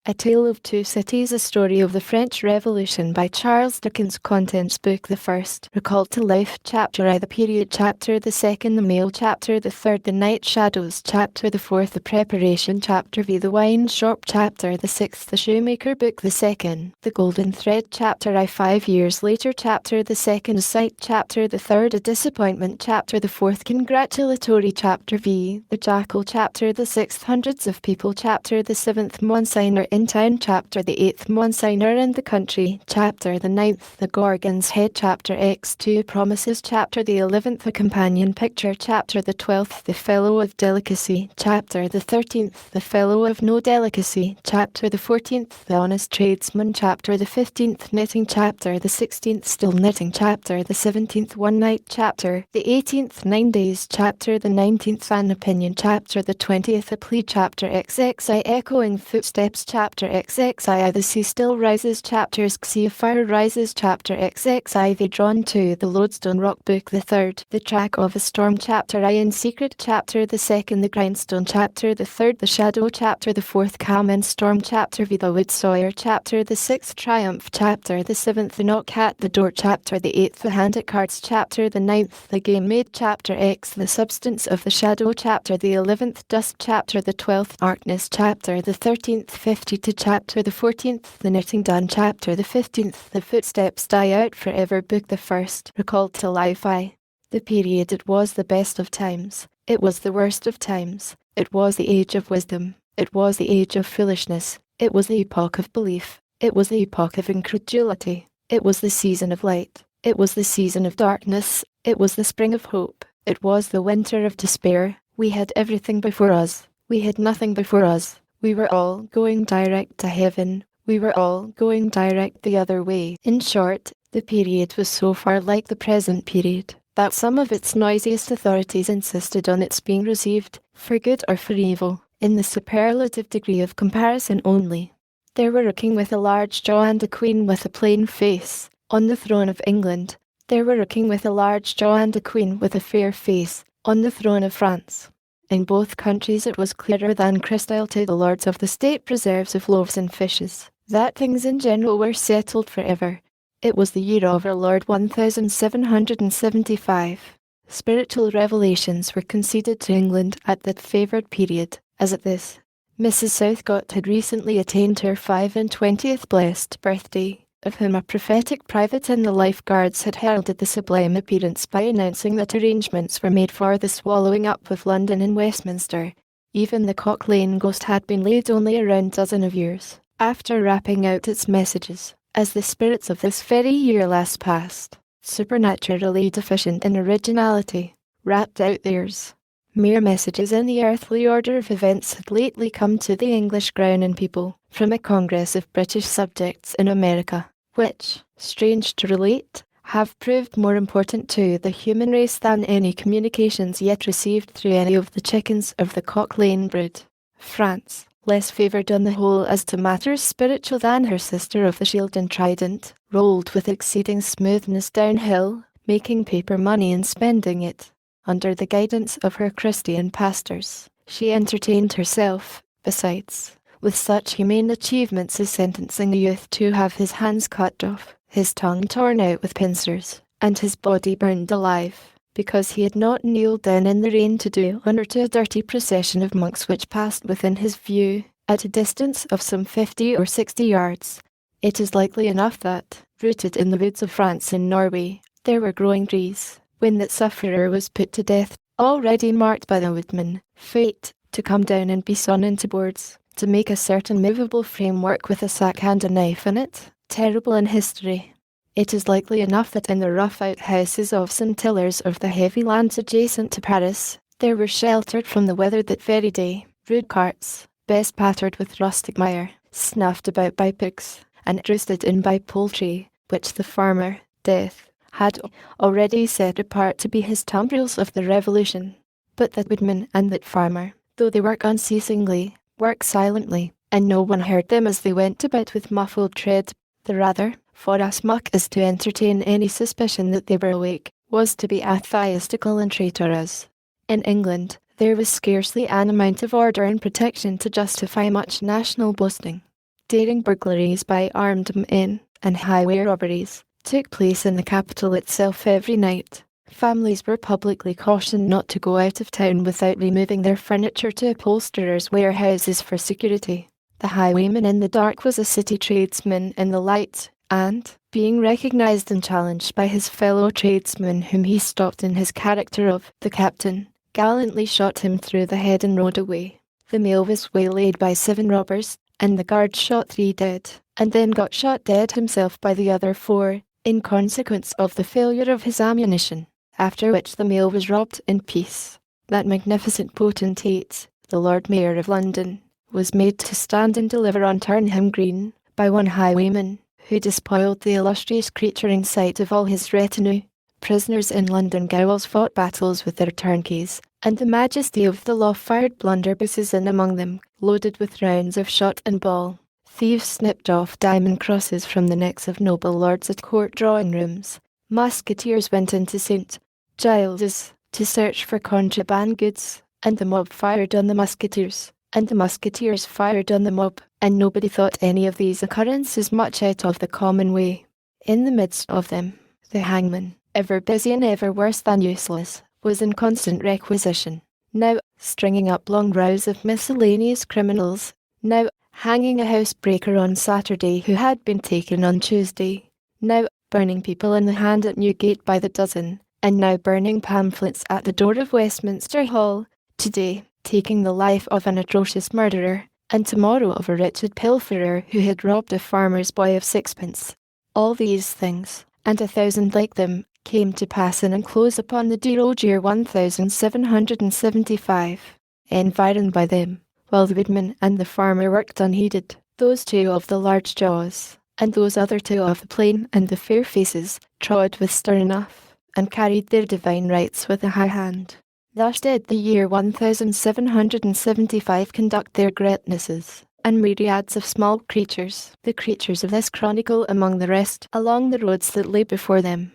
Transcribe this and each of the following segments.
A Tale of Two Cities, a story of the French Revolution by Charles Dickens. Contents: Book the First, Recalled to Life. Chapter I, The Period. Chapter the Second, The Mail. Chapter the Third, The Night Shadows. Chapter the Fourth, The Preparation. Chapter V, The Wine Shop. Chapter the Sixth, The Shoemaker. Book the Second, The Golden Thread. Chapter I, 5 years later. Chapter the Second, Sight. Chapter the Third, A Disappointment. Chapter the Fourth, Congratulatory. Chapter V, The Jackal. Chapter the Sixth, Hundreds of People. Chapter the Seventh, Monsignor in Town. Chapter the 8th, Monsignor in the Country. Chapter the 9th, The Gorgon's Head. Chapter X2, Promises. Chapter the 11th, A Companion Picture. Chapter the 12th, The Fellow of Delicacy. Chapter the 13th, The Fellow of No Delicacy. Chapter the 14th, The Honest Tradesman. Chapter the 15th, Knitting. Chapter the 16th, Still Knitting. Chapter the 17th, One Night. Chapter the 18th, 9 Days. Chapter the 19th, An Opinion. Chapter the 20th, A Plea. Chapter XXI, Echoing Footsteps. Chapter XXI, The Sea Still Rises. Chapters XI, Fire Rises. Chapter XXI, They Drawn to The Lodestone Rock. Book the Third, The Track of a Storm. Chapter I, In Secret. Chapter the Second, The Grindstone. Chapter the Third, The Shadow. Chapter the Fourth, Calm and Storm. Chapter V, The Wood Sawyer. Chapter the Sixth, Triumph. Chapter the Seventh, The Knock at the Door. Chapter the 8th, The Hand at Cards. Chapter the 9th, The Game Made. Chapter X, The Substance of the Shadow. Chapter the 11th, Dust. Chapter the 12th, Darkness. Chapter the 13th, 52. Chapter the 14th, The Knitting Done. Chapter the 15th, The Footsteps Die Out Forever. Book the First, Recalled to Life. I. The Period. It was the best of times. It was the worst of times. It was the age of wisdom. It was the age of foolishness. It was the epoch of belief. It was the epoch of incredulity. It was the season of light. It was the season of darkness. It was the spring of hope. It was the winter of despair. We had everything before us. We had nothing before us. We were all going direct to heaven. We were all going direct the other way. In short, the period was so far like the present period that some of its noisiest authorities insisted on its being received, for good or for evil, in the superlative degree of comparison only. There were a king with a large jaw and a queen with a plain face on the throne of England. There were a king with a large jaw and a queen with a fair face on the throne of France. In both countries it was clearer than crystal to the lords of the state preserves of loaves and fishes that things in general were settled forever. It was the year of our Lord 1775. Spiritual revelations were conceded to England at that favoured period, as at this. Mrs. Southcott had recently attained her 25th blessed birthday, of whom a prophetic private in the Life Guards had heralded the sublime appearance by announcing that arrangements were made for the swallowing up of London and Westminster. Even the Cock Lane ghost had been laid only a round dozen of years after rapping out its messages, as the spirits of this very year last past, supernaturally deficient in originality, rapped out theirs. Mere messages in the earthly order of events had lately come to the English crown and people from a congress of British subjects in America, which, strange to relate, have proved more important to the human race than any communications yet received through any of the chickens of the Cock Lane brood. France, less favoured on the whole as to matters spiritual than her sister of the Shield and Trident, rolled with exceeding smoothness downhill, making paper money and spending it. Under the guidance of her Christian pastors, she entertained herself, besides, with such humane achievements as sentencing a youth to have his hands cut off, his tongue torn out with pincers, and his body burned alive, because he had not kneeled down in the rain to do honour to a dirty procession of monks which passed within his view, at a distance of some 50 or 60 yards. It is likely enough that, rooted in the woods of France and Norway, there were growing trees, when that sufferer was put to death, already marked by the woodman, fate, to come down and be sawn into boards, to make a certain movable framework with a sack and a knife in it, terrible in history. It is likely enough that in the rough outhouses of some tillers of the heavy lands adjacent to Paris, there were sheltered from the weather that very day, rude carts, best pattered with rustic mire, snuffed about by pigs, and roosted in by poultry, which the farmer, Death, had already set apart to be his tumbrils of the Revolution. But that woodman and that farmer, though they work unceasingly, work silently, and no one heard them as they went about with muffled tread, the rather, for as much as to entertain any suspicion that they were awake, was to be atheistical and traitorous. In England, there was scarcely an amount of order and protection to justify much national boasting. daring burglaries by armed men, and highway robberies took place in the capital itself every night. Families were publicly cautioned not to go out of town without removing their furniture to upholsterers' warehouses for security. The highwayman in the dark was a city tradesman in the light, and, being recognised and challenged by his fellow tradesmen whom he stopped in his character of the captain, gallantly shot him through the head and rode away. The mail was waylaid by 7 robbers, and the guard shot 3 dead, and then got shot dead himself by the other 4, in consequence of the failure of his ammunition, after which the mail was robbed in peace. That magnificent potentate, the Lord Mayor of London, was made to stand and deliver on Turnham Green, by one highwayman, who despoiled the illustrious creature in sight of all his retinue. Prisoners in London gaols fought battles with their turnkeys, and the majesty of the law fired blunderbusses in among them, loaded with rounds of shot and ball. Thieves snipped off diamond crosses from the necks of noble lords at court drawing-rooms. Musketeers went into St. Giles's to search for contraband goods, and the mob fired on the musketeers, and the musketeers fired on the mob, and nobody thought any of these occurrences much out of the common way. In the midst of them, the hangman, ever busy and ever worse than useless, was in constant requisition, now stringing up long rows of miscellaneous criminals, now hanging a housebreaker on Saturday who had been taken on Tuesday, now burning people in the hand at Newgate by the dozen, and now burning pamphlets at the door of Westminster Hall, today taking the life of an atrocious murderer, and tomorrow of a wretched pilferer who had robbed a farmer's boy of 6pence. All these things, and 1,000 like them, came to pass in and close upon the dear old year 1775, environed by them, while the woodman and the farmer worked unheeded, those 2 of the large jaws, and those other 2 of the plain and the fair faces, trod with stern enough, and carried their divine rights with a high hand. Thus did the year 1775 conduct their greatnesses, and myriads of small creatures, the creatures of this chronicle among the rest, along the roads that lay before them.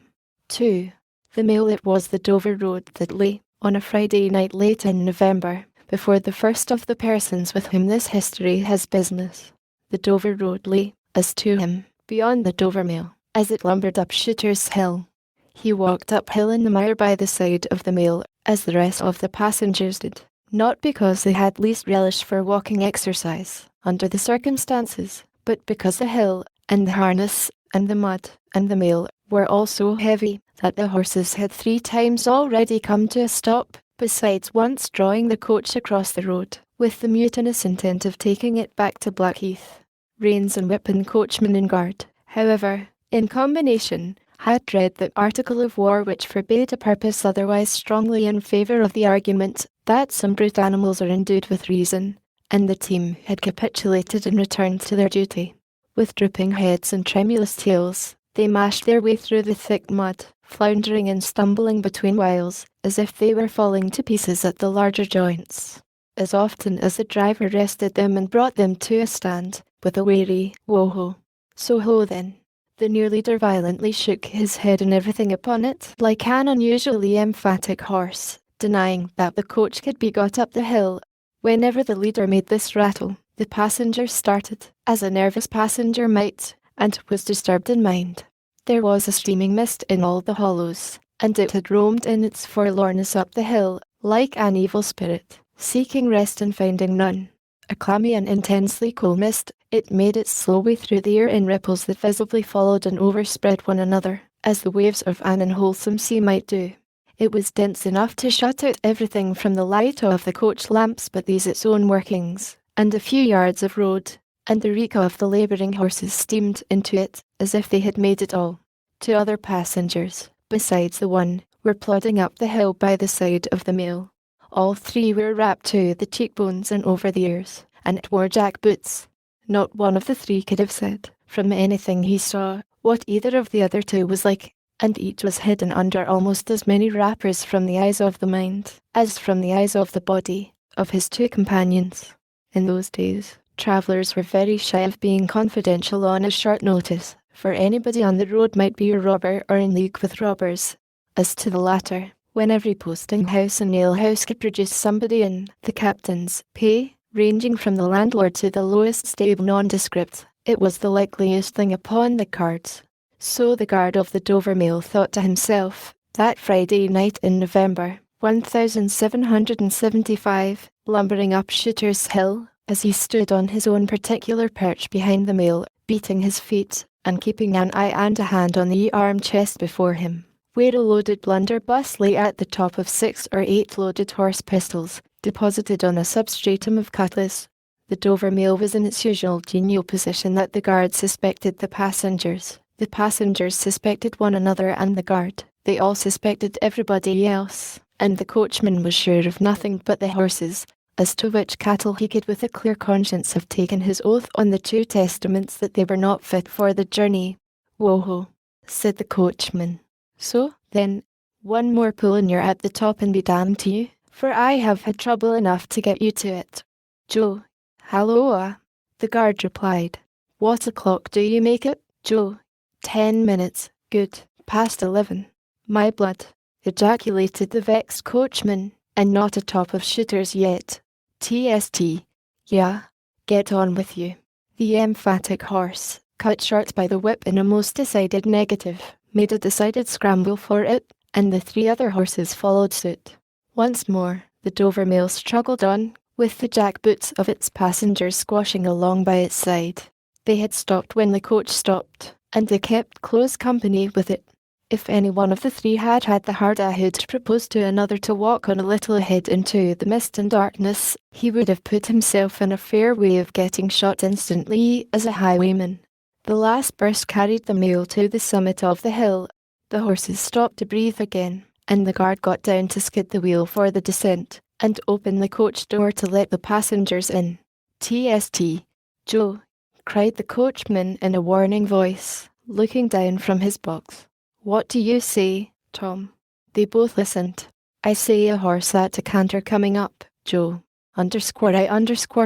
2. The mail. It was the Dover Road that lay, on a Friday night late in November, before the first of the persons with whom this history has business. The Dover Road lay, as to him, beyond the Dover Mail, as it lumbered up Shooter's Hill. He walked uphill in the mire by the side of the mail, as the rest of the passengers did, not because they had least relish for walking exercise, under the circumstances, but because the hill, and the harness, and the mud, and the mail, were all so heavy, that the horses had 3 times already come to a stop, besides once drawing the coach across the road, with the mutinous intent of taking it back to Blackheath. Reins and whip and coachman and guard, however, in combination, had read the article of war which forbade a purpose otherwise strongly in favour of the argument that some brute animals are endued with reason, and the team had capitulated and returned to their duty. With drooping heads and tremulous tails, they mashed their way through the thick mud, floundering and stumbling between whiles, as if they were falling to pieces at the larger joints. As often as the driver rested them and brought them to a stand, with a weary "Wo-ho! So-ho then!" the new leader violently shook his head and everything upon it, like an unusually emphatic horse, denying that the coach could be got up the hill. Whenever the leader made this rattle, the passenger started, as a nervous passenger might, and was disturbed in mind. There was a steaming mist in all the hollows, and it had roamed in its forlornness up the hill, like an evil spirit, seeking rest and finding none. A clammy and intensely cool mist, it made its slow way through the air in ripples that visibly followed and overspread one another, as the waves of an unwholesome sea might do. It was dense enough to shut out everything from the light of the coach lamps but these its own workings, and a few yards of road, and the reek of the labouring horses steamed into it, as if they had made it all. 2 other passengers, besides the one, were plodding up the hill by the side of the mail. All 3 were wrapped to the cheekbones and over the ears, and wore jack boots. Not one of the 3 could have said, from anything he saw, what either of the other 2 was like, and each was hidden under almost as many wrappers from the eyes of the mind, as from the eyes of the body, of his 2 companions. In those days, travellers were very shy of being confidential on a short notice, for anybody on the road might be a robber or in league with robbers. As to the latter, when every posting-house and ale-house could produce somebody in the captain's pay, ranging from the landlord to the lowest stable nondescript. It was the likeliest thing upon the cards. So the guard of the Dover Mail thought to himself, that Friday night in November, 1775, lumbering up Shooter's Hill, as he stood on his own particular perch behind the mail, beating his feet, and keeping an eye and a hand on the arm chest before him, where a loaded blunderbuss lay at the top of 6 or 8 loaded horse pistols, deposited on a substratum of cutlass. The Dover Mail was in its usual genial position that the guard suspected the passengers. The passengers suspected one another and the guard. They all suspected everybody else, and the coachman was sure of nothing but the horses, as to which cattle he could with a clear conscience have taken his oath on the 2 testaments that they were not fit for the journey. "Whoa-ho," said the coachman. "So, then, one more pull and you're at the top and be damned to you, for I have had trouble enough to get you to it." "Joe." "Halloa," the guard replied. "What o'clock do you make it, Joe?" 10 minutes, good, past 11. "My blood," ejaculated the vexed coachman, "and not atop of Shooters yet. TST. Yeah, get on with you." The emphatic horse, cut short by the whip in a most decided negative, made a decided scramble for it, and the 3 other horses followed suit. Once more, the Dover Mail struggled on, with the jackboots of its passengers squashing along by its side. They had stopped when the coach stopped, and they kept close company with it. If any one of the 3 had had the hardihood to propose to another to walk on a little ahead into the mist and darkness, he would have put himself in a fair way of getting shot instantly as a highwayman. The last burst carried the mail to the summit of the hill. The horses stopped to breathe again, and the guard got down to skid the wheel for the descent, and open the coach door to let the passengers in. "TST, Joe," cried the coachman in a warning voice, looking down from his box. "What do you say, Tom?" They both listened. "I say a horse at a canter coming up, Joe." I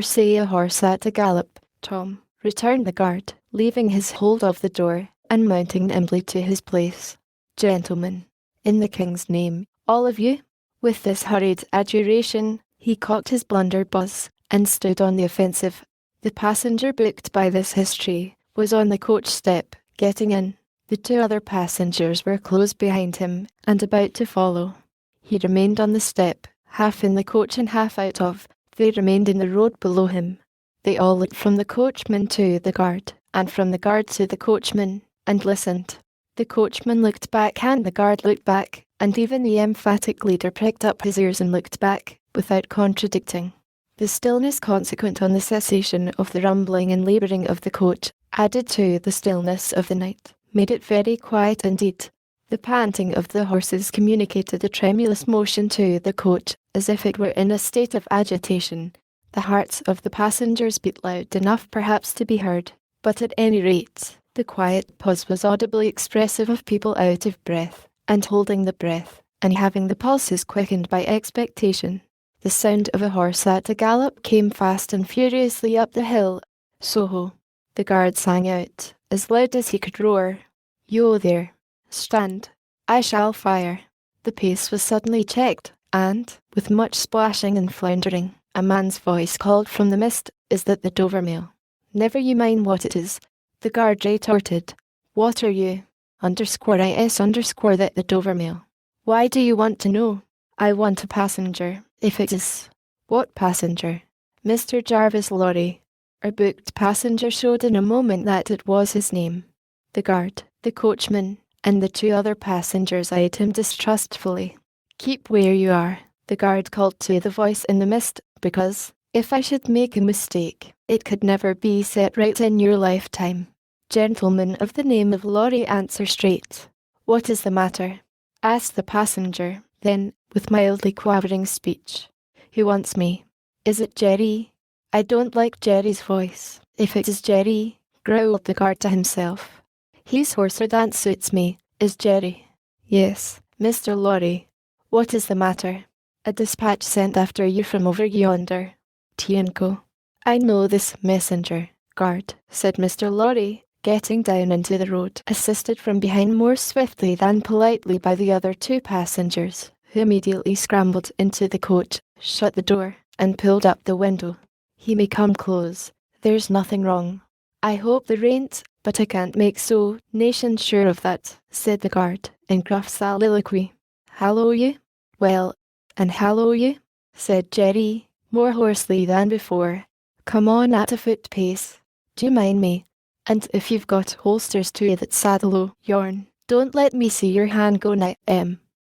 say a horse at a gallop, Tom," returned the guard, leaving his hold of the door, and mounting nimbly to his place. "Gentlemen, in the King's name, all of you." With this hurried adjuration, he cocked his blunderbuss, and stood on the offensive. The passenger booked by this history was on the coach step, getting in. The 2 other passengers were close behind him, and about to follow. He remained on the step, half in the coach and half out of. They remained in the road below him. They all looked from the coachman to the guard, and from the guard to the coachman, and listened. The coachman looked back and the guard looked back, and even the emphatic leader pricked up his ears and looked back, without contradicting. The stillness consequent on the cessation of the rumbling and labouring of the coach, added to the stillness of the night, made it very quiet indeed. The panting of the horses communicated a tremulous motion to the coach, as if it were in a state of agitation. The hearts of the passengers beat loud enough perhaps to be heard, but at any rate, the quiet pause was audibly expressive of people out of breath, and holding the breath, and having the pulses quickened by expectation. The sound of a horse at a gallop came fast and furiously up the hill. "Soho!" the guard sang out, as loud as he could roar. "You there! Stand! I shall fire!" The pace was suddenly checked, and, with much splashing and floundering, a man's voice called from the mist, "Is that the Dover Mail?" "Never you mind what it is," the guard retorted. "What are you? That the Dover Mail." "Why do you want to know?" "I want a passenger, if it is." "What passenger?" "Mr. Jarvis Lorry." Our booked passenger showed in a moment that it was his name. The guard, the coachman, and the 2 other passengers eyed him distrustfully. "Keep where you are," the guard called to the voice in the mist, "because, if I should make a mistake, it could never be set right in your lifetime. Gentlemen of the name of Lorry, answer straight." "What is the matter?" asked the passenger, then, with mildly quavering speech. "Who wants me?" "Is it Jerry?" "I don't like Jerry's voice." "If it is Jerry," growled the guard to himself, "he's hoarser than suits me." "Is Jerry?" "Yes, Mr. Lorry." "What is the matter?" "A dispatch sent after you from over yonder." "T&Co. I know this messenger, guard," said Mr. Lorry, getting down into the road, assisted from behind more swiftly than politely by the other 2 passengers, who immediately scrambled into the coach, shut the door, and pulled up the window. He may come close. There's nothing wrong. I hope there ain't, but I can't make so nation sure of that, said the guard, in gruff soliloquy. Hallo you? Well, and hallo you? Said Jerry, more hoarsely than before. Come on at a foot pace. Do you mind me? And if you've got holsters to that saddle yarn, don't let me see your hand go now,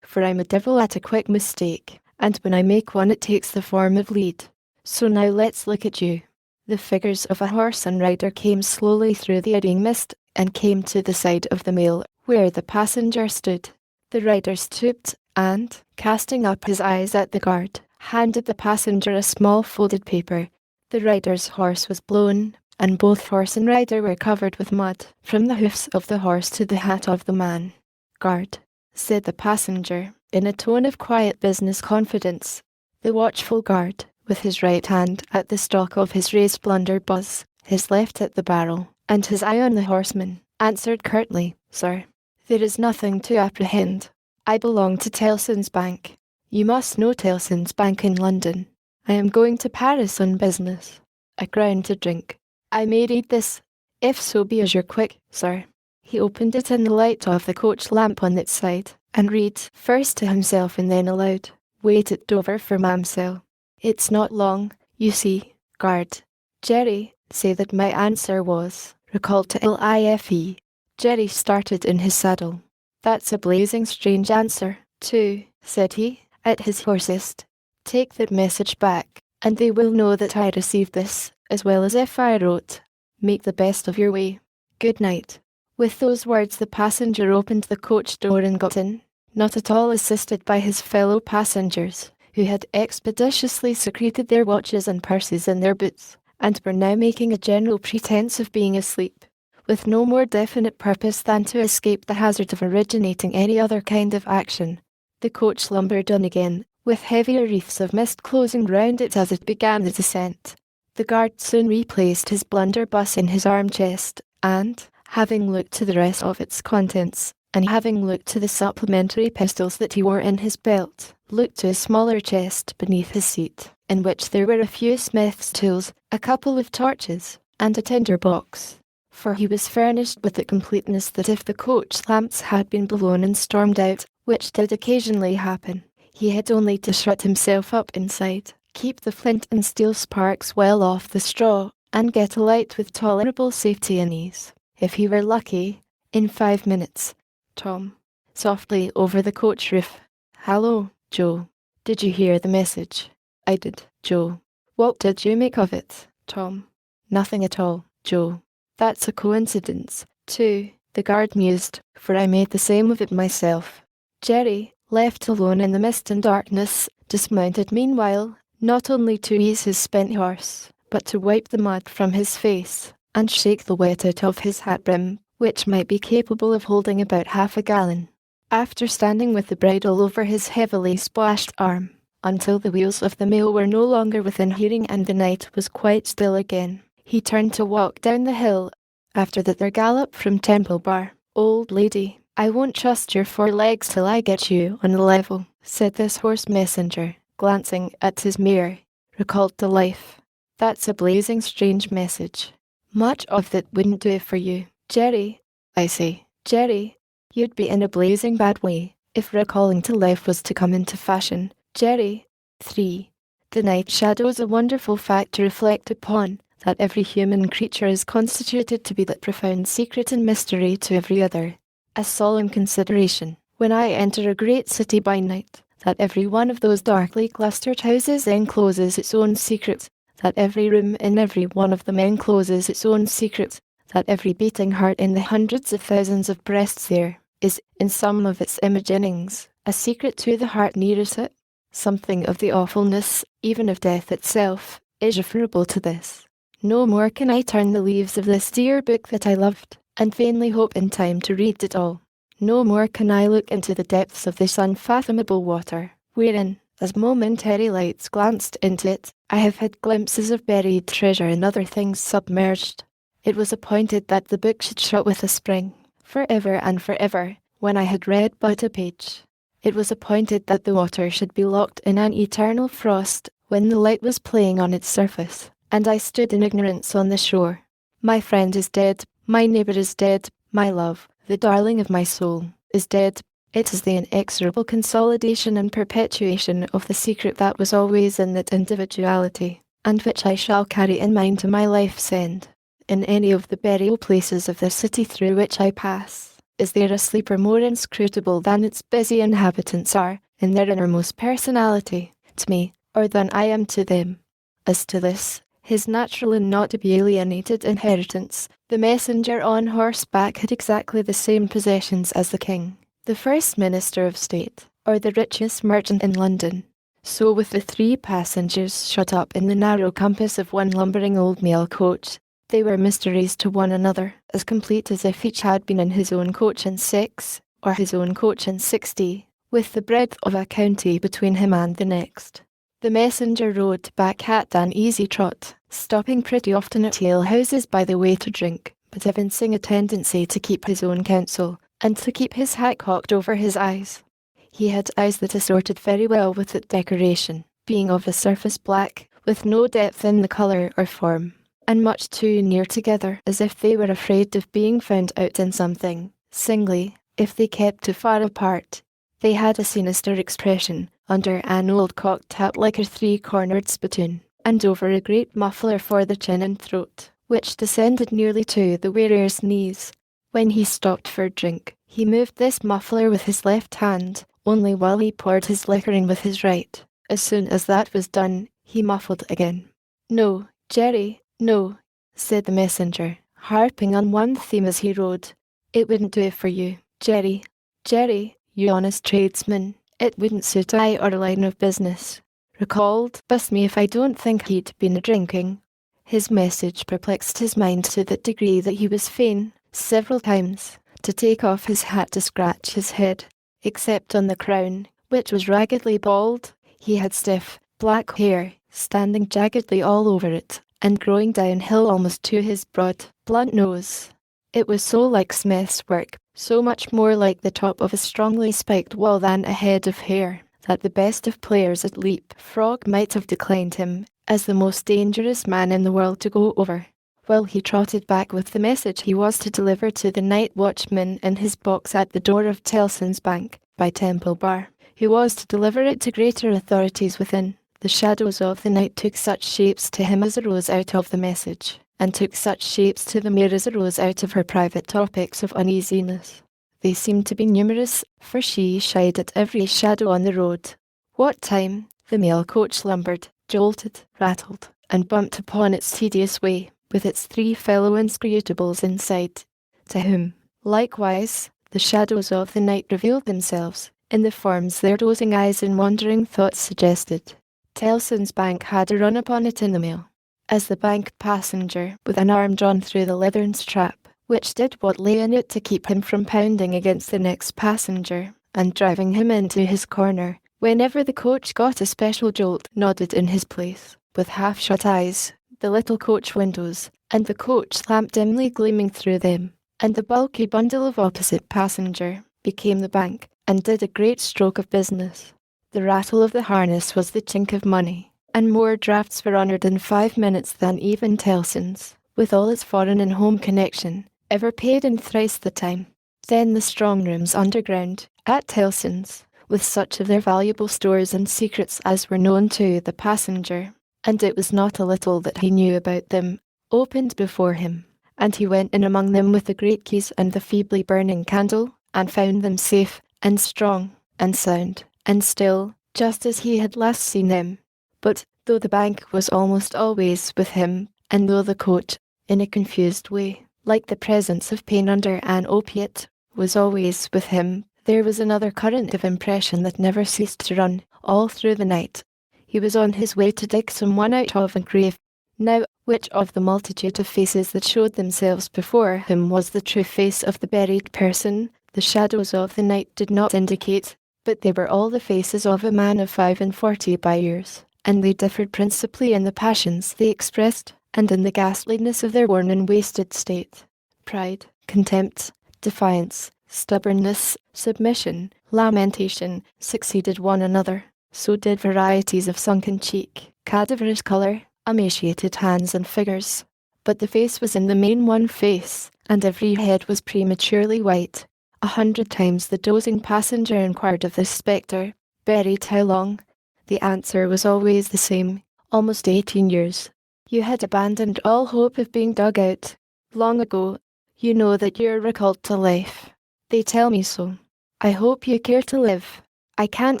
for I'm a devil at a quick mistake, and when I make one it takes the form of lead. So now let's look at you. The figures of a horse and rider came slowly through the eddying mist, and came to the side of the mail, where the passenger stood. The rider stooped, and, casting up his eyes at the guard, handed the passenger a small folded paper. The rider's horse was blown, and both horse and rider were covered with mud, from the hoofs of the horse to the hat of the man. Guard, said the passenger, in a tone of quiet business confidence. The watchful guard, with his right hand at the stock of his raised blunderbuss, his left at the barrel, and his eye on the horseman, answered curtly, Sir, there is nothing to apprehend. I belong to Tellson's Bank. You must know Tellson's Bank in London. I am going to Paris on business. A crown to drink. I may read this, if so be as you're quick, sir. He opened it in the light of the coach lamp on its side, and read, first to himself and then aloud, Wait at Dover for Mamselle. It's not long, you see, guard. Jerry, say that my answer was, recalled to LIFE. Jerry started in his saddle. That's a blazing strange answer, too, said he, at his hoarsest. Take that message back, and they will know that I received this, as well as if I wrote. Make the best of your way. Good night. With those words the passenger opened the coach door and got in, not at all assisted by his fellow passengers, who had expeditiously secreted their watches and purses in their boots, and were now making a general pretence of being asleep, with no more definite purpose than to escape the hazard of originating any other kind of action. The coach lumbered on again, with heavier wreaths of mist closing round it as it began the descent. The guard soon replaced his blunderbuss in his arm-chest, and, having looked to the rest of its contents, and having looked to the supplementary pistols that he wore in his belt, looked to a smaller chest beneath his seat, in which there were a few smith's tools, a couple of torches, and a tinder box. For he was furnished with the completeness that if the coach lamps had been blown and stormed out, which did occasionally happen, he had only to shut himself up inside, keep the flint and steel sparks well off the straw, and get a light with tolerable safety and ease, if he were lucky, in 5 minutes. Tom, softly over the coach roof. Hallo, Joe. Did you hear the message? I did, Joe. What did you make of it, Tom? Nothing at all, Joe. That's a coincidence, too, the guard mused, for I made the same of it myself. Jerry, left alone in the mist and darkness, dismounted meanwhile, not only to ease his spent horse, but to wipe the mud from his face, and shake the wet out of his hat brim, which might be capable of holding about half a gallon. After standing with the bridle over his heavily splashed arm, until the wheels of the mail were no longer within hearing and the night was quite still again, he turned to walk down the hill. After that their gallop from Temple Bar. Old lady, I won't trust your 4 legs till I get you on the level, said this horse messenger, glancing at his mare, recalled to life. That's a blazing strange message. Much of that wouldn't do for you, Jerry. I say, Jerry, you'd be in a blazing bad way, if recalling to life was to come into fashion, Jerry. 3. The night shadow's a wonderful fact to reflect upon, that every human creature is constituted to be that profound secret and mystery to every other. A solemn consideration, when I enter a great city by night, that every one of those darkly clustered houses encloses its own secret, that every room in every one of them encloses its own secret, that every beating heart in the hundreds of thousands of breasts there is, in some of its imaginings, a secret to the heart nearest it. Something of the awfulness, even of death itself, is referable to this. No more can I turn the leaves of this dear book that I loved, and vainly hope in time to read it all. No more can I look into the depths of this unfathomable water, wherein, as momentary lights glanced into it, I have had glimpses of buried treasure and other things submerged. It was appointed that the book should shut with a spring, forever and forever, when I had read but a page. It was appointed that the water should be locked in an eternal frost, when the light was playing on its surface, and I stood in ignorance on the shore. My friend is dead, my neighbour is dead, my love, the darling of my soul, is dead. It is the inexorable consolidation and perpetuation of the secret that was always in that individuality, and which I shall carry in mind to my life's end. In any of the burial places of the city through which I pass, is there a sleeper more inscrutable than its busy inhabitants are, in their innermost personality, to me, or than I am to them? As to this, his natural and not to be alienated inheritance, the messenger on horseback had exactly the same possessions as the king, the first minister of state, or the richest merchant in London. So with the 3 passengers shut up in the narrow compass of one lumbering old mail coach, they were mysteries to one another, as complete as if each had been in his own coach and 6, or his own coach and 60, with the breadth of a county between him and the next. The messenger rode back at an easy trot, stopping pretty often at alehouses by the way to drink, but evincing a tendency to keep his own counsel, and to keep his hat cocked over his eyes. He had eyes that assorted very well with its decoration, being of a surface black, with no depth in the colour or form, and much too near together, as if they were afraid of being found out in something, singly, if they kept too far apart. They had a sinister expression, under an old cocked hat like a 3-cornered spittoon, and over a great muffler for the chin and throat, which descended nearly to the wearer's knees. When he stopped for drink, he moved this muffler with his left hand, only while he poured his liquor in with his right. As soon as that was done, he muffled again. "No, Jerry, no," said the messenger, harping on one theme as he rode. "It wouldn't do for you, Jerry. Jerry, you honest tradesman, it wouldn't suit I or line of business. Recalled, bust me if I don't think he'd been a-drinking." His message perplexed his mind to that degree that he was fain, several times, to take off his hat to scratch his head, except on the crown, which was raggedly bald. He had stiff, black hair, standing jaggedly all over it, and growing downhill almost to his broad, blunt nose. It was so like Smith's work, so much more like the top of a strongly spiked wall than a head of hair, that the best of players at leap frog might have declined him as the most dangerous man in the world to go over. While he trotted back with the message he was to deliver to the night watchman in his box at the door of Tellson's Bank, by Temple Bar, who was to deliver it to greater authorities within. The shadows of the night took such shapes to him as arose out of the message, and took such shapes to the mare as arose out of her private topics of uneasiness. They seemed to be numerous, for she shied at every shadow on the road. What time the mail coach lumbered, jolted, rattled, and bumped upon its tedious way, with its 3 fellow inscrutables inside, to whom, likewise, the shadows of the night revealed themselves, in the forms their dozing eyes and wandering thoughts suggested. Tellson's Bank had a run upon it in the mail. As the bank passenger, with an arm drawn through the leathern strap, which did what lay in it to keep him from pounding against the next passenger, and driving him into his corner, whenever the coach got a special jolt, nodded in his place, with half-shut eyes, the little coach windows, and the coach lamp dimly gleaming through them, and the bulky bundle of opposite passenger, became the bank, and did a great stroke of business. The rattle of the harness was the chink of money, and more drafts were honoured in 5 minutes than even Tellson's, with all its foreign and home connection, ever paid in thrice the time. Then the strong rooms underground, at Tellson's, with such of their valuable stores and secrets as were known to the passenger, and it was not a little that he knew about them, opened before him, and he went in among them with the great keys and the feebly burning candle, and found them safe, and strong, and sound, and still, just as he had last seen them. But, though the bank was almost always with him, and though the coach, in a confused way, like the presence of pain under an opiate, was always with him, there was another current of impression that never ceased to run, all through the night. He was on his way to dig someone out of a grave. Now, which of the multitude of faces that showed themselves before him was the true face of the buried person, the shadows of the night did not indicate, but they were all the faces of a man of 45 by years, and they differed principally in the passions they expressed, and in the ghastliness of their worn and wasted state. Pride, contempt, defiance, stubbornness, submission, lamentation, succeeded one another. So did varieties of sunken cheek, cadaverous colour, emaciated hands and figures. But the face was in the main one face, and every head was prematurely white. 100 times the dozing passenger inquired of the spectre, "Buried how long?" The answer was always the same, "Almost 18 years. You had abandoned all hope of being dug out. Long ago. You know that you're recalled to life. They tell me so. I hope you care to live. I can't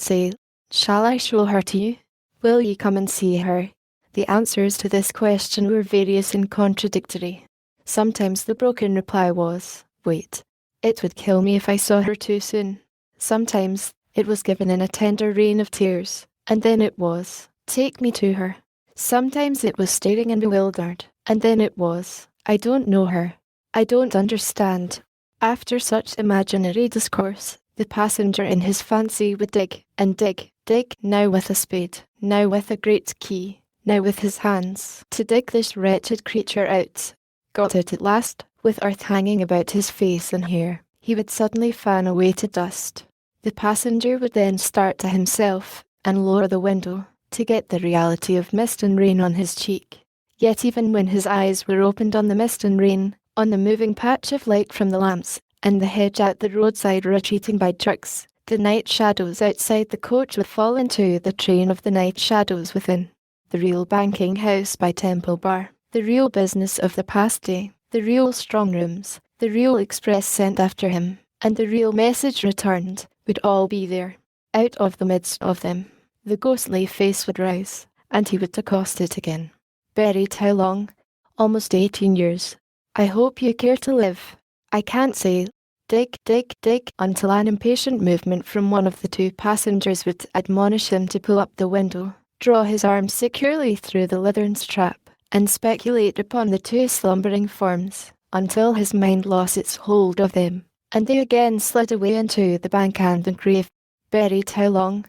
say. Shall I show her to you? Will you come and see her?" The answers to this question were various and contradictory. Sometimes the broken reply was, "Wait. It would kill me if I saw her too soon." Sometimes it was given in a tender rain of tears, and then it was, "Take me to her." Sometimes it was staring and bewildered, and then it was, "I don't know her. I don't understand." After such imaginary discourse, the passenger in his fancy would dig, and dig, dig, now with a spade, now with a great key, now with his hands, to dig this wretched creature out. Got it at last, with earth hanging about his face and hair, he would suddenly fan away to dust. The passenger would then start to himself, and lower the window, to get the reality of mist and rain on his cheek. Yet even when his eyes were opened on the mist and rain, on the moving patch of light from the lamps, and the hedge at the roadside retreating by jerks, the night shadows outside the coach would fall into the train of the night shadows within. The real banking house by Temple Bar, the real business of the past day, the real strong rooms, the real express sent after him, and the real message returned, would all be there. Out of the midst of them, the ghostly face would rise, and he would accost it again. "Buried how long?" "Almost 18 years. I hope you care to live." "I can't say." Dig, dig, dig, until an impatient movement from one of the two passengers would admonish him to pull up the window, draw his arms securely through the leathern strap, and speculate upon the two slumbering forms, until his mind lost its hold of them, and they again slid away into the bank and the grave. "Buried how long?"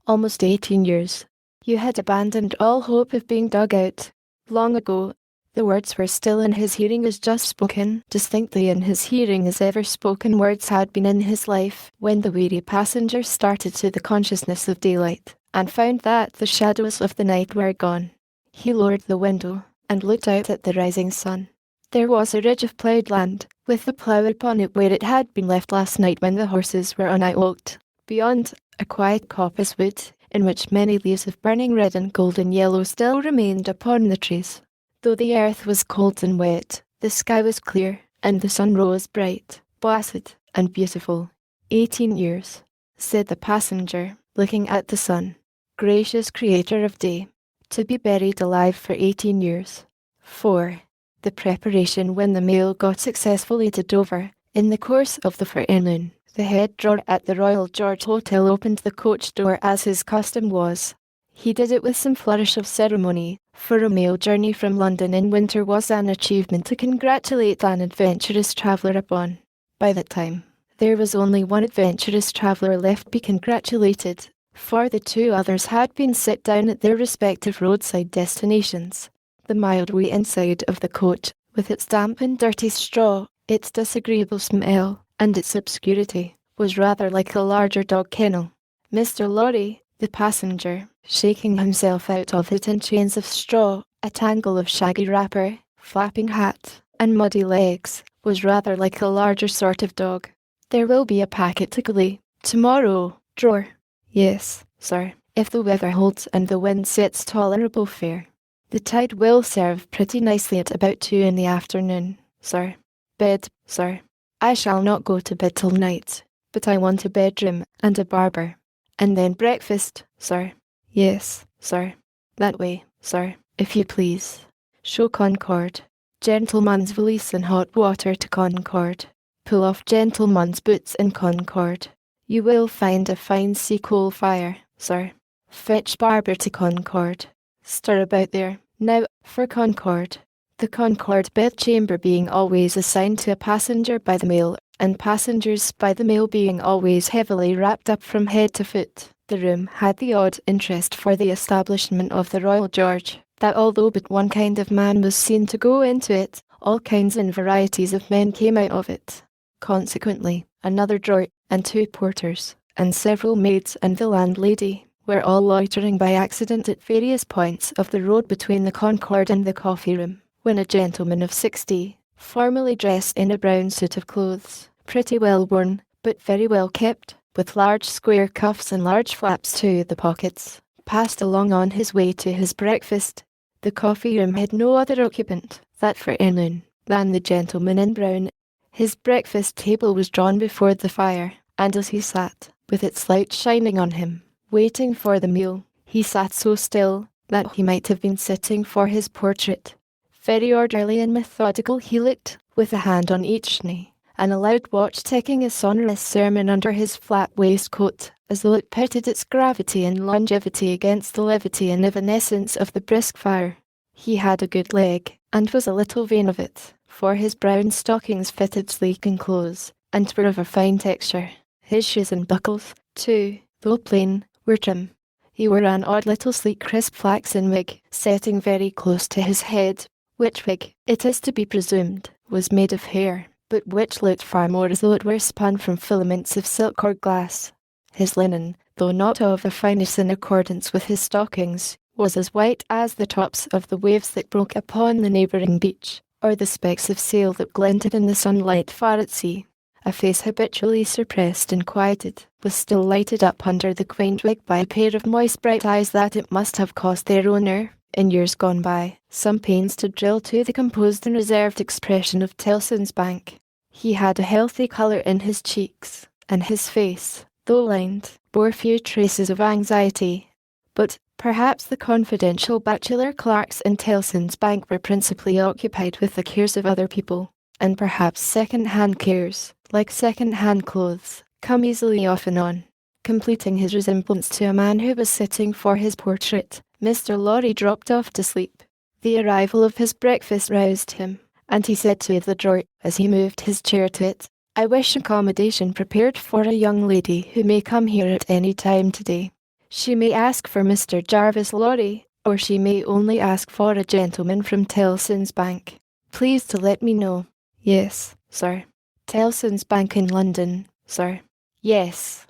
"Almost 18 years. You had abandoned all hope of being dug out. Long ago." The words were still in his hearing as just spoken, distinctly in his hearing as ever spoken words had been in his life, when the weary passenger started to the consciousness of daylight, and found that the shadows of the night were gone. He lowered the window, and looked out at the rising sun. There was a ridge of ploughed land, with the plough upon it where it had been left last night when the horses were unyoked. Beyond, a quiet coppice wood, in which many leaves of burning red and golden yellow still remained upon the trees. Though the earth was cold and wet, the sky was clear, and the sun rose bright, placid, and beautiful. 18 years, said the passenger, looking at the sun. Gracious creator of day, to be buried alive for 18 years. 4. The preparation when the mail got successfully to Dover. In the course of the forenoon, the head drawer at the Royal George Hotel opened the coach door as his custom was. He did it with some flourish of ceremony, for a mail journey from London in winter was an achievement to congratulate an adventurous traveller upon. By that time, there was only one adventurous traveller left to be congratulated, for the two others had been set down at their respective roadside destinations. The mild wee inside of the coach, with its damp and dirty straw, its disagreeable smell, and its obscurity, was rather like a larger dog kennel. Mr. Lorry, the passenger, shaking himself out of it in chains of straw, a tangle of shaggy wrapper, flapping hat, and muddy legs, was rather like a larger sort of dog. "There will be a packet to Glee tomorrow, drawer." "Yes, sir, if the weather holds and the wind sets tolerable fair. The tide will serve pretty nicely at about 2 in the afternoon, sir." "Bed, sir." "I shall not go to bed till night, but I want a bedroom and a barber. And then breakfast, sir." "Yes, sir. That way, sir, if you please. Show Concord. Gentleman's valise and hot water to Concord. Pull off gentleman's boots in Concord. You will find a fine sea coal fire, sir. Fetch barber to Concord. Stir about there. Now, for Concord." The Concord bedchamber being always assigned to a passenger by the mail, and passengers by the mail being always heavily wrapped up from head to foot, the room had the odd interest for the establishment of the Royal George, that although but one kind of man was seen to go into it, all kinds and varieties of men came out of it. Consequently, another drawer, and 2 porters, and several maids and the landlady, were all loitering by accident at various points of the road between the Concord and the coffee room, when a gentleman of 60, formally dressed in a brown suit of clothes, pretty well worn, but very well kept, with large square cuffs and large flaps to the pockets, passed along on his way to his breakfast. The coffee room had no other occupant, that forenoon, than the gentleman in brown. His breakfast table was drawn before the fire, and as he sat, with its light shining on him, waiting for the meal, he sat so still, that he might have been sitting for his portrait. Very orderly and methodical he looked, with a hand on each knee, and a loud watch ticking a sonorous sermon under his flat waistcoat, as though it pitted its gravity and longevity against the levity and evanescence of the brisk fire. He had a good leg, and was a little vain of it, for his brown stockings fitted sleek clothes, and were of a fine texture. His shoes and buckles, too, though plain, were trim. He wore an odd little sleek crisp flaxen wig, setting very close to his head, which wig, it is to be presumed, was made of hair, but which looked far more as though it were spun from filaments of silk or glass. His linen, though not of the finest in accordance with his stockings, was as white as the tops of the waves that broke upon the neighbouring beach, or the specks of sail that glinted in the sunlight far at sea. A face habitually suppressed and quieted was still lighted up under the quaint wig by a pair of moist bright eyes that it must have cost their owner, in years gone by, some pains to drill to the composed and reserved expression of Tellson's Bank. He had a healthy colour in his cheeks, and his face, though lined, bore few traces of anxiety. But perhaps the confidential bachelor clerks in Tellson's Bank were principally occupied with the cares of other people, and perhaps second-hand cares, like second-hand clothes, come easily off and on. Completing his resemblance to a man who was sitting for his portrait, Mr. Lorry dropped off to sleep. The arrival of his breakfast roused him, and he said to the drawer, as he moved his chair to it, "I wish accommodation prepared for a young lady who may come here at any time today. She may ask for Mr. Jarvis Lorry, or she may only ask for a gentleman from Tellson's Bank. Please to let me know." "Yes, sir." "Tellson's Bank in London, sir." "Yes,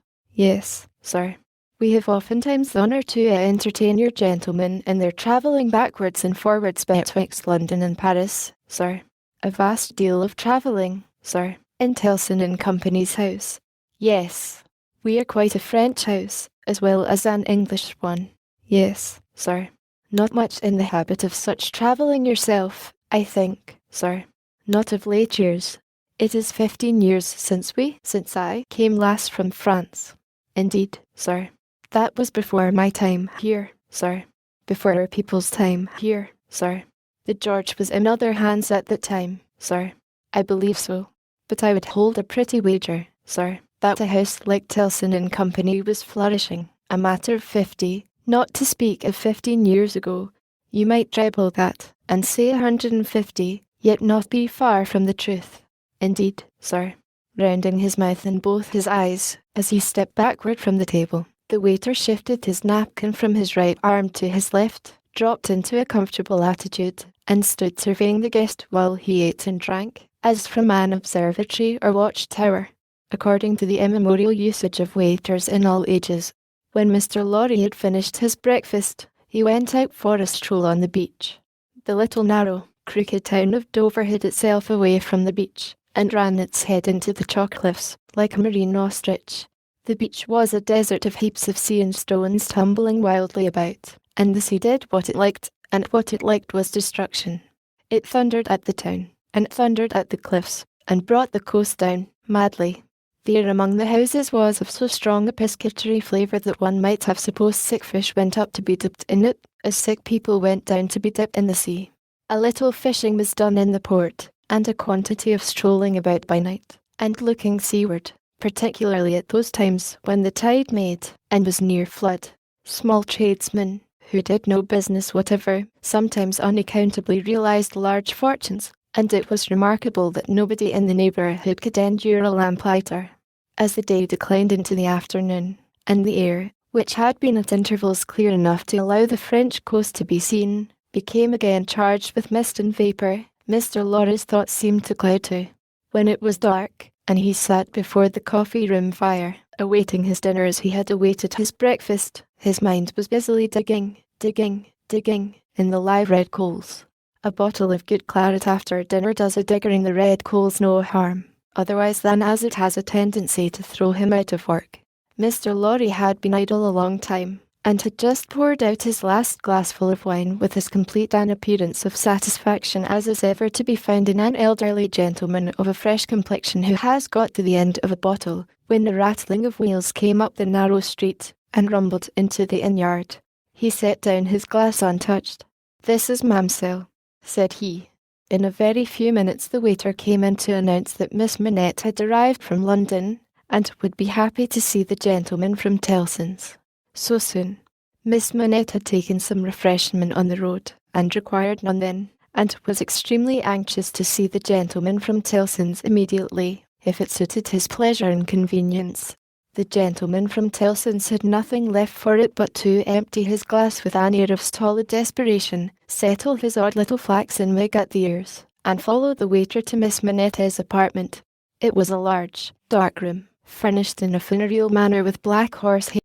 sir. We have oftentimes the honour to entertain your gentlemen in their travelling backwards and forwards betwixt London and Paris, sir." "A vast deal of travelling, sir, in Tellson and Company's house." "Yes. We are quite a French house, as well as an English one." "Yes, sir." "Not much in the habit of such travelling yourself, I think, sir." "Not of late years. It is 15 years since I came last from France." "Indeed, sir. That was before my time here, sir." "Before our people's time here, sir." "The George was in other hands at that time, sir." "I believe so. But I would hold a pretty wager, sir, that a house like Tellson and Company was flourishing, a matter of 50, not to speak of 15 years ago. You might treble that, and say 150, yet not be far from the truth." "Indeed, sir." Rounding his mouth and both his eyes, as he stepped backward from the table, the waiter shifted his napkin from his right arm to his left, dropped into a comfortable attitude, and stood surveying the guest while he ate and drank, as from an observatory or watch-tower, according to the immemorial usage of waiters in all ages. When Mr. Lorry had finished his breakfast, he went out for a stroll on the beach. The little narrow, crooked town of Dover hid itself away from the beach, and ran its head into the chalk cliffs, like a marine ostrich. The beach was a desert of heaps of sea and stones tumbling wildly about, and the sea did what it liked, and what it liked was destruction. It thundered at the town, and thundered at the cliffs, and brought the coast down, madly. The air among the houses was of so strong a piscatory flavour that one might have supposed sick fish went up to be dipped in it, as sick people went down to be dipped in the sea. A little fishing was done in the port, and a quantity of strolling about by night, and looking seaward, particularly at those times when the tide made, and was near flood. Small tradesmen, who did no business whatever, sometimes unaccountably realised large fortunes, and it was remarkable that nobody in the neighbourhood could endure a lamplighter. As the day declined into the afternoon, and the air, which had been at intervals clear enough to allow the French coast to be seen, became again charged with mist and vapour, Mr. Lorry's thoughts seemed to cloud too. When it was dark, and he sat before the coffee-room fire, awaiting his dinner as he had awaited his breakfast, His mind was busily digging in the live red coals. A bottle of good claret after dinner does a digger in the red coals no harm, otherwise than as it has a tendency to throw him out of work. Mr. Lorry had been idle a long time, and had just poured out his last glassful of wine with as complete an appearance of satisfaction as is ever to be found in an elderly gentleman of a fresh complexion who has got to the end of a bottle, when the rattling of wheels came up the narrow street, and rumbled into the inn-yard. He set down his glass untouched. "This is Mamselle," said he. In a very few minutes the waiter came in to announce that Miss Manette had arrived from London, and would be happy to see the gentleman from Tellson's. So soon. Miss Manette had taken some refreshment on the road, and required none then, and was extremely anxious to see the gentleman from Tellson's immediately, if it suited his pleasure and convenience. The gentleman from Tellson's had nothing left for it but to empty his glass with an air of stolid desperation, settle his odd little flaxen wig at the ears, and follow the waiter to Miss Manette's apartment. It was a large, dark room, furnished in a funereal manner with black horsehair